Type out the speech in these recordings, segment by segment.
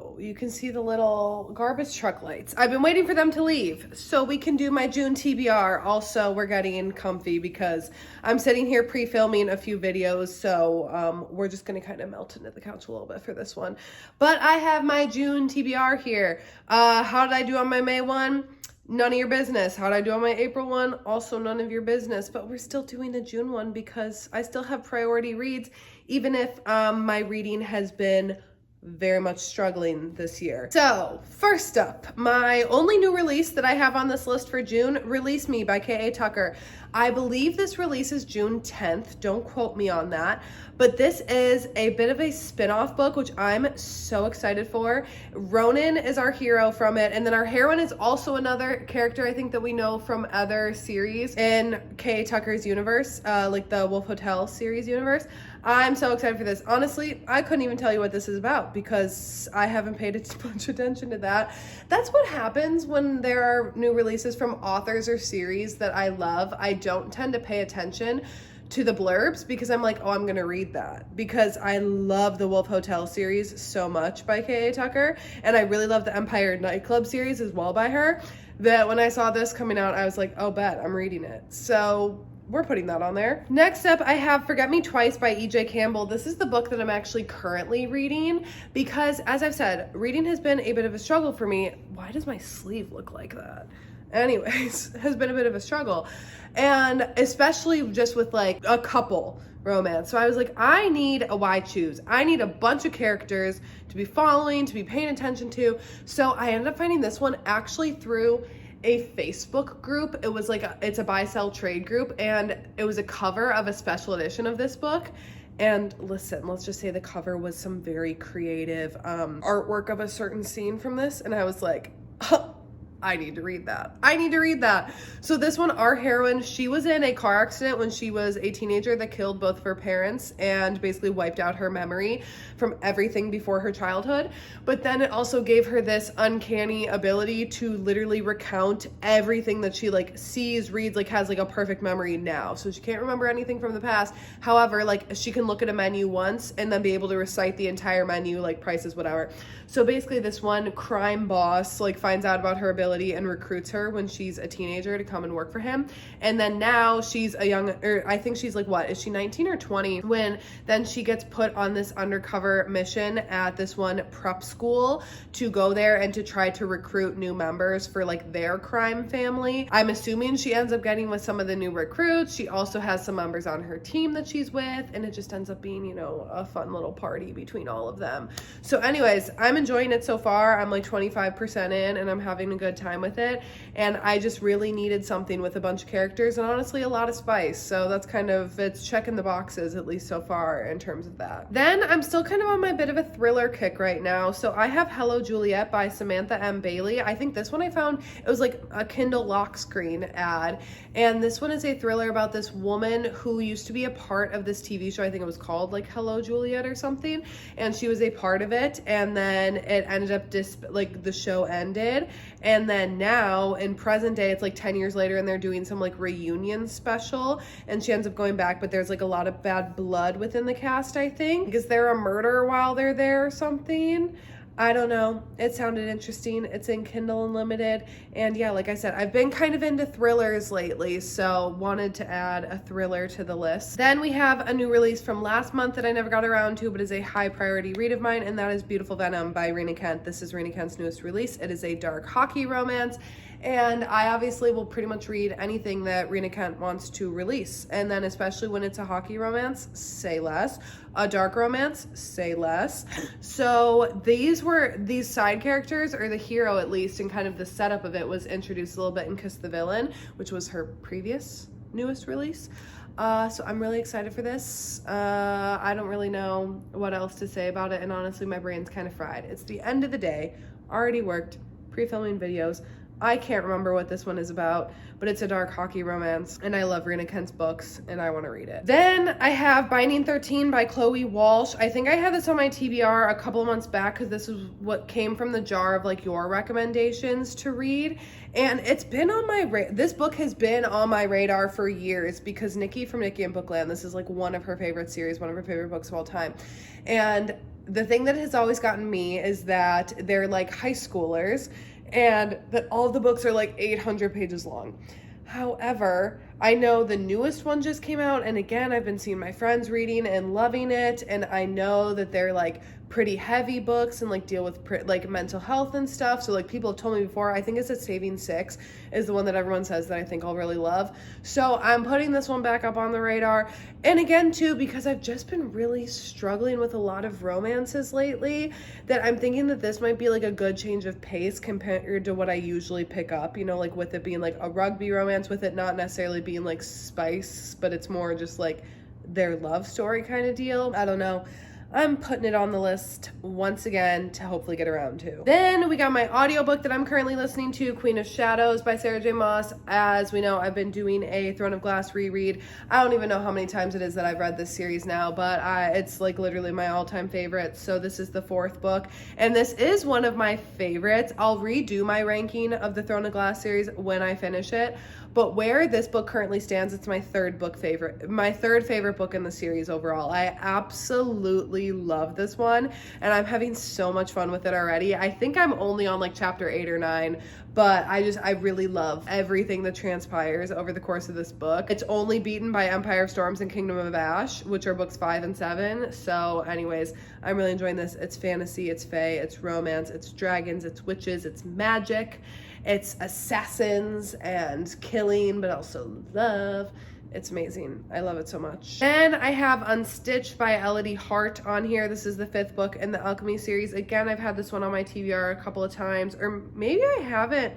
So you can see the little garbage truck lights. I've been waiting for them to leave so we can do my June TBR. Also, we're getting comfy because I'm sitting here pre-filming a few videos. So we're just going to kind of melt into the couch a little bit for this one. But I have my June TBR here. How did I do on my May one? None of your business. How did I do on my April one? Also none of your business. But we're still doing the June one because I still have priority reads, even if my reading has been very much struggling this year. So first up, my only new release that I have on this list for June, Release Me by K.A. Tucker. I believe this release is June 10th. Don't quote me on that. But this is a bit of a spin-off book, which I'm so excited for. Ronan is our hero from it. And then our heroine is also another character I think that we know from other series in K.A. Tucker's universe, like the Wolf Hotel series universe. I'm so excited for this. Honestly, I couldn't even tell you what this is about because I haven't paid much attention to that. That's what happens when there are new releases from authors or series that I love. I don't tend to pay attention to the blurbs because I'm like, oh, I'm going to read that because I love the Wolf Hotel series so much by K.A. Tucker. And I really love the Empire Nightclub series as well by her, that when I saw this coming out, I was like, oh, bet I'm reading it. So we're putting that on there. Next up, I have Forget Me Twice by E.J. Campbell. This is the book that I'm actually currently reading because, as I've said, reading has been a bit of a struggle for me. Why does my sleeve look like that? Anyways, has been a bit of a struggle. And especially just with like a couple romance. So I was like, I need a why choose. I need a bunch of characters to be following, to be paying attention to. So I ended up finding this one actually through a Facebook group. It was like it's a buy sell trade group, and it was a cover of a special edition of this book. And listen, let's just say the cover was some very creative artwork of a certain scene from this, and I was like, I need to read that. I need to read that. So this one, our heroine, she was in a car accident when she was a teenager that killed both of her parents and basically wiped out her memory from everything before her childhood. But then it also gave her this uncanny ability to literally recount everything that she like sees, reads, like has like a perfect memory now. So she can't remember anything from the past. However, like she can look at a menu once and then be able to recite the entire menu, like prices, whatever. So basically this one crime boss like finds out about her ability and recruits her when she's a teenager to come and work for him. And then now she's a young, or I think she's like, what, is she 19 or 20? When then she gets put on this undercover mission at this one prep school to go there and to try to recruit new members for like their crime family. I'm assuming she ends up getting with some of the new recruits. She also has some members on her team that she's with, and it just ends up being, you know, a fun little party between all of them. So anyways, I'm enjoying it so far. I'm like 25% in and I'm having a good time with it, and I just really needed something with a bunch of characters and honestly a lot of spice. So that's kind of, it's checking the boxes at least so far in terms of that. Then I'm still kind of on my bit of a thriller kick right now. So I have Hello Juliet by Samantha M. Bailey. I think this one I found, it was like a Kindle lock screen ad, and this one is a thriller about this woman who used to be a part of this TV show. I think it was called like Hello Juliet or something, and she was a part of it, and then it ended up like the show ended, and then now in present day it's like 10 years later and they're doing some like reunion special, and she ends up going back, but there's like a lot of bad blood within the cast. I think, is there a murder while they're there or something? I don't know. It sounded interesting. It's in Kindle Unlimited. And yeah, like I said, I've been kind of into thrillers lately, so wanted to add a thriller to the list. Then we have a new release from last month that I never got around to, but is a high priority read of mine, and that is Beautiful Venom by Rena Kent. This is Rena Kent's newest release. It is a dark hockey romance, and I obviously will pretty much read anything that Rena Kent wants to release. And then especially when it's a hockey romance, say less. A dark romance, say less. So these side characters, or the hero at least, and kind of the setup of it was introduced a little bit in Kiss the Villain, which was her previous newest release. So I'm really excited for this. I don't really know what else to say about it, and honestly my brain's kind of fried. It's the end of the day, already worked, pre-filming videos. I can't remember what this one is about, but it's a dark hockey romance, and I love Rena Kent's books, and I want to read it. Then I have Binding 13 by Chloe Walsh. I think I had this on my TBR a couple of months back because this is what came from the jar of like your recommendations to read, and it's been on my this book has been on my radar for years because Nikki from Nikki and Bookland, this is like one of her favorite series, one of her favorite books of all time, and the thing that has always gotten me is that they're like high schoolers and that all of the books are like 800 pages long. However, I know the newest one just came out, and again, I've been seeing my friends reading and loving it, and I know that they're like pretty heavy books and like deal with like mental health and stuff. So like people have told me before, I think it's a Saving Six is the one that everyone says that I think I'll really love. So I'm putting this one back up on the radar. And again too, because I've just been really struggling with a lot of romances lately, that I'm thinking that this might be like a good change of pace compared to what I usually pick up, you know, like with it being like a rugby romance, with it not necessarily being like spice, but it's more just like their love story kind of deal. I don't know. I'm putting it on the list once again to hopefully get around to. Then we got my audiobook that I'm currently listening to, Queen of Shadows by Sarah J. Maas. As we know, I've been doing a Throne of Glass reread. I don't even know how many times it is that I've read this series now, but it's like literally my all-time favorite. So this is the 4th book, and this is one of my favorites. I'll redo my ranking of the Throne of Glass series when I finish it. But where this book currently stands, it's my third favorite book in the series overall. I absolutely love this one, and I'm having so much fun with it already. I think I'm only on like chapter 8 or 9, but I really love everything that transpires over the course of this book. It's only beaten by Empire of Storms and Kingdom of Ash, which are books 5 and 7. So anyways, I'm really enjoying this. It's fantasy, it's fae, it's romance, it's dragons, it's witches, it's magic. It's assassins and killing, but also love. It's amazing. I love it so much. Then I have Unstitched by Elodie Hart on here. This is the 5th book in the Alchemy series. Again, I've had this one on my TBR a couple of times, or maybe I haven't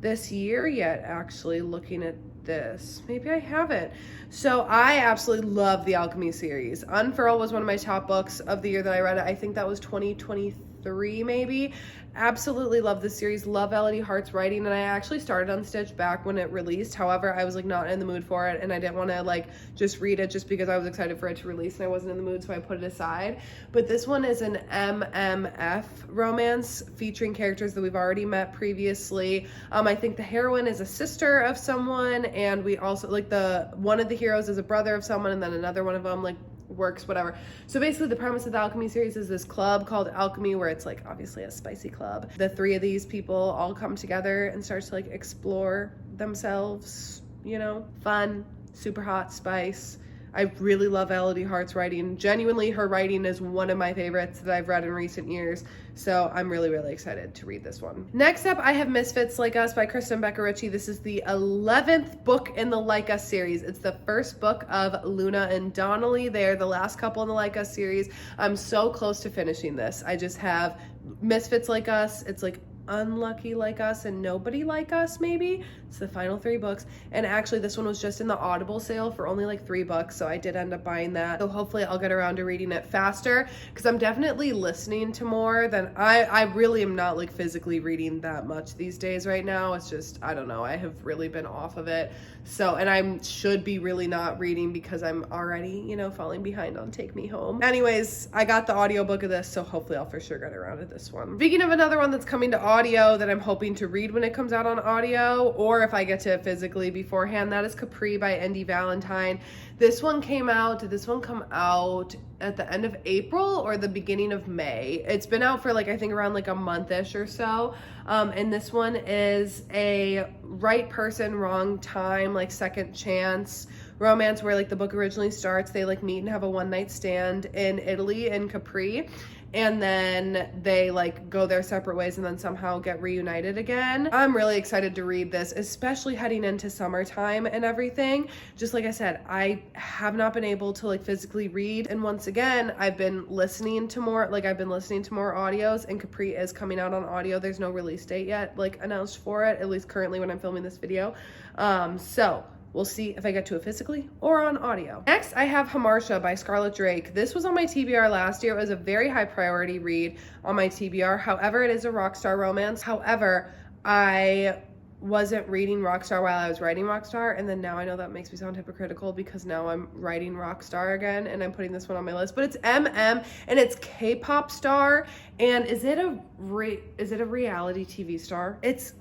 this year yet, actually, looking at this. Maybe I haven't. So I absolutely love the Alchemy series. Unfurl was one of my top books of the year that I read it. I think that was 2023 maybe. Absolutely love this series. Love Elodie Hart's writing, and I actually started Unstitched back when it released. However, I was like not in the mood for it, and I didn't want to like just read it just because I was excited for it to release and I wasn't in the mood, so I put it aside. But this one is an MMF romance featuring characters that we've already met previously. I think the heroine is a sister of someone, and we also like one of the heroes is a brother of someone, and then another one of them like works, whatever. So basically the premise of the Alchemy series is this club called Alchemy, where it's like obviously a spicy club. The 3 of these people all come together and start to like explore themselves, you know, fun, super hot spice. I really love Elodie Hart's writing. Genuinely, her writing is one of my favorites that I've read in recent years. So I'm really, really excited to read this one. Next up, I have Misfits Like Us by Kristen Becker-Ritchie. This is the 11th book in the Like Us series. It's the first book of Luna and Donnelly. They're the last couple in the Like Us series. I'm so close to finishing this. I just have Misfits Like Us. It's like Unlucky Like Us and Nobody Like Us, maybe. It's the final 3 books, and actually this one was just in the Audible sale for only like $3, so I did end up buying that. So hopefully I'll get around to reading it faster, because I'm definitely listening to more than I really am not like physically reading that much these days right now. It's just, I don't know, I have really been off of it. So, and I should be really not reading because I'm already, you know, falling behind on Take Me Home. Anyways, I got the audiobook of this, so hopefully I'll for sure get around to this one. Speaking of another one that's coming to audio that I'm hoping to read when it comes out on audio, or if I get to it physically beforehand, that is Capri by Andy Valentine. This one come out at the end of April or the beginning of May. It's been out for like, I think around like a month-ish or so. And this one is a right person, wrong time, like second chance romance where like the book originally starts. They like meet and have a one-night stand in Italy, in Capri. And then they like go their separate ways and then somehow get reunited again. I'm really excited to read this, especially heading into summertime and everything. Just like I said, I have not been able to like physically read. And once again, I've been listening to more audios, and Capri is coming out on audio. There's no release date yet like announced for it, at least currently when I'm filming this video. So we'll see if I get to it physically or on audio. Next, I have Hamaria by Scarlett Drake. This was on my TBR last year. It was a very high priority read on my TBR. However, it is a rockstar romance. However, I wasn't reading Rockstar while I was writing Rockstar, and then now I know that makes me sound hypocritical because now I'm writing Rockstar again and I'm putting this one on my list. But it's MM and it's K-pop star, and is it a reality TV star? Is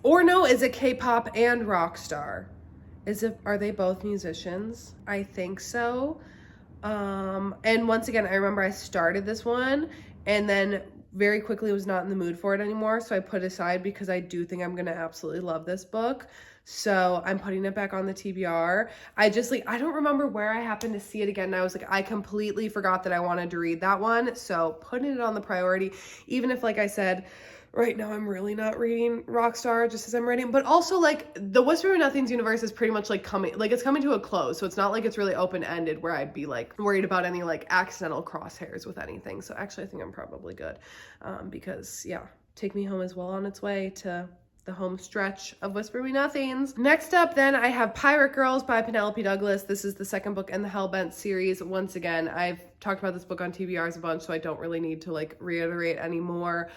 it K-pop and Rockstar? Are they both musicians? I think so. And once again, I remember I started this one and then very quickly was not in the mood for it anymore, so I put it aside because I do think I'm gonna absolutely love this book. So I'm putting it back on the TBR. I just like, I don't remember where I happened to see it again, and I was like, I completely forgot that I wanted to read that one, so putting it on the priority, even if, like I said, right now I'm really not reading Rockstar just as I'm writing, but also like the Whisper of Nothing's universe is pretty much like it's coming to a close, so it's not like it's really open-ended where I'd be like worried about any like accidental crosshairs with anything. So actually I think I'm probably good, because yeah, Take Me Home is well on its way to the home stretch of Whisper Me Nothings. Next up then I have Pirate Girls by Penelope Douglas. This is the second book in the Hellbent series. Once again, I've talked about this book on TBRs a bunch, so I don't really need to like reiterate anymore.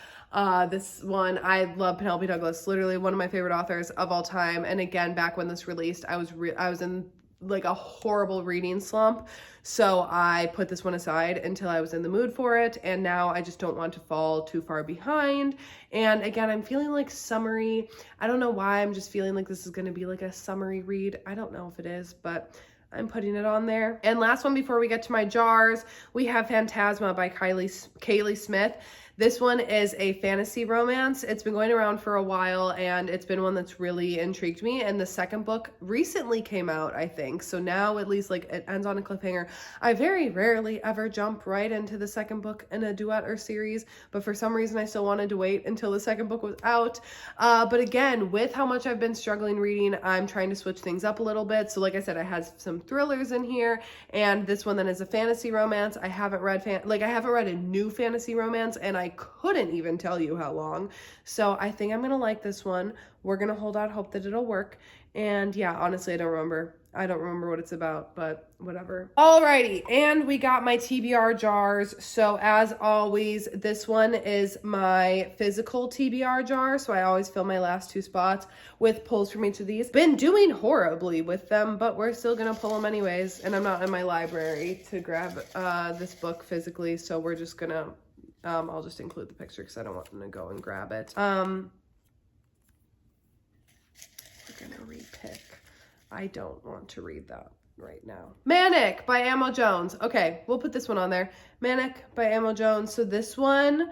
This one, I love Penelope Douglas, literally one of my favorite authors of all time. And again, back when this released, I was in like a horrible reading slump, so I put this one aside until I was in the mood for it, and now I just don't want to fall too far behind. And again, I'm feeling like summery. I don't know why, I'm just feeling like this is going to be like a summery read. I don't know if it is, but I'm putting it on there. And last one before we get to my jars, we have Fantasma by Kaylee Smith. This one is a fantasy romance. It's been going around for a while, and it's been one that's really intrigued me. And the second book recently came out, I think. So now at least like it ends on a cliffhanger. I very rarely ever jump right into the second book in a duet or series, but for some reason I still wanted to wait until the second book was out. But again, with how much I've been struggling reading, I'm trying to switch things up a little bit. So like I said, I had some thrillers in here, and this one then is a fantasy romance. I haven't read a new fantasy romance, and I couldn't even tell you how long. So I think I'm gonna like this one. We're gonna hold out hope that it'll work. And yeah, honestly, I don't remember what it's about, but whatever. Alrighty, and we got my TBR jars. So as always, this one is my physical TBR jar. So I always fill my last two spots with pulls from each of these. Been doing horribly with them, but we're still gonna pull them anyways. And I'm not in my library to grab this book physically, so we're just gonna I'll just include the picture because I don't want them to go and grab it. We're gonna repick. I don't want to read that right now. Manic by Amo Jones. Okay, we'll put this one on there. Manic by Amo Jones. So this one,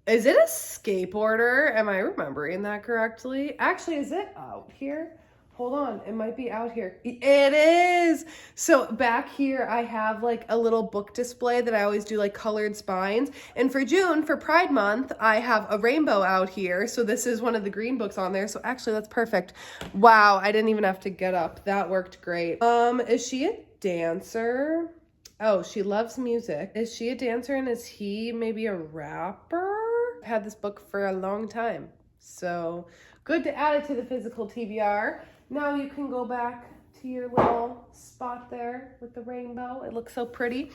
is it a skateboarder? Am I remembering that correctly? Actually, is it out here? Hold on, it might be out here. It is! So back here, I have like a little book display that I always do like colored spines. And for June, for Pride Month, I have a rainbow out here. So this is one of the green books on there. So actually that's perfect. Wow, I didn't even have to get up. That worked great. Is she a dancer? Oh, she loves music. Is she a dancer, and is he maybe a rapper? I've had this book for a long time. So good to add it to the physical TBR. Now you can go back to your little spot there with the rainbow. It looks so pretty.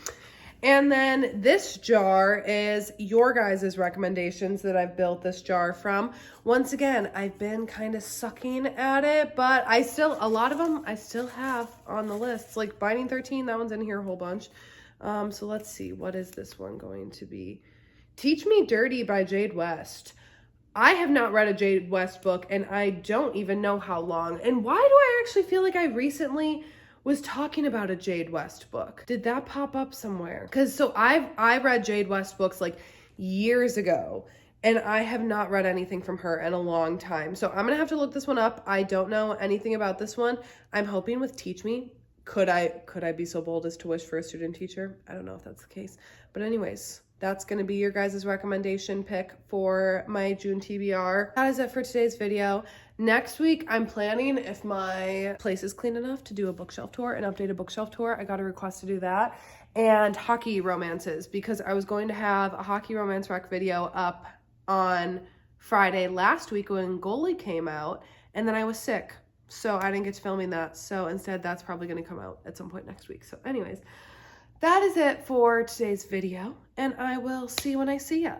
And then this jar is your guys' recommendations that I've built this jar from. Once again, I've been kind of sucking at it, but a lot of them I still have on the list. Like Binding 13, that one's in here a whole bunch. So let's see, what is this one going to be? Teach Me Dirty by Jade West. I have not read a Jade West book, and I don't even know how long. And why do I actually feel like I recently was talking about a Jade West book? Did that pop up somewhere? Because so I read Jade West books like years ago, and I have not read anything from her in a long time. So I'm gonna have to look this one up. I don't know anything about this one. I'm hoping with Teach Me, could I be so bold as to wish for a student teacher? I don't know if that's the case. But anyways, that's going to be your guys' recommendation pick for my June TBR. That is it for today's video. Next week, I'm planning, if my place is clean enough, to do a bookshelf tour, an updated bookshelf tour. I got a request to do that. And hockey romances, because I was going to have a hockey romance rec video up on Friday last week when Goalie came out, and then I was sick, so I didn't get to filming that. So instead, that's probably going to come out at some point next week. So anyways, that is it for today's video, and I will see you when I see ya.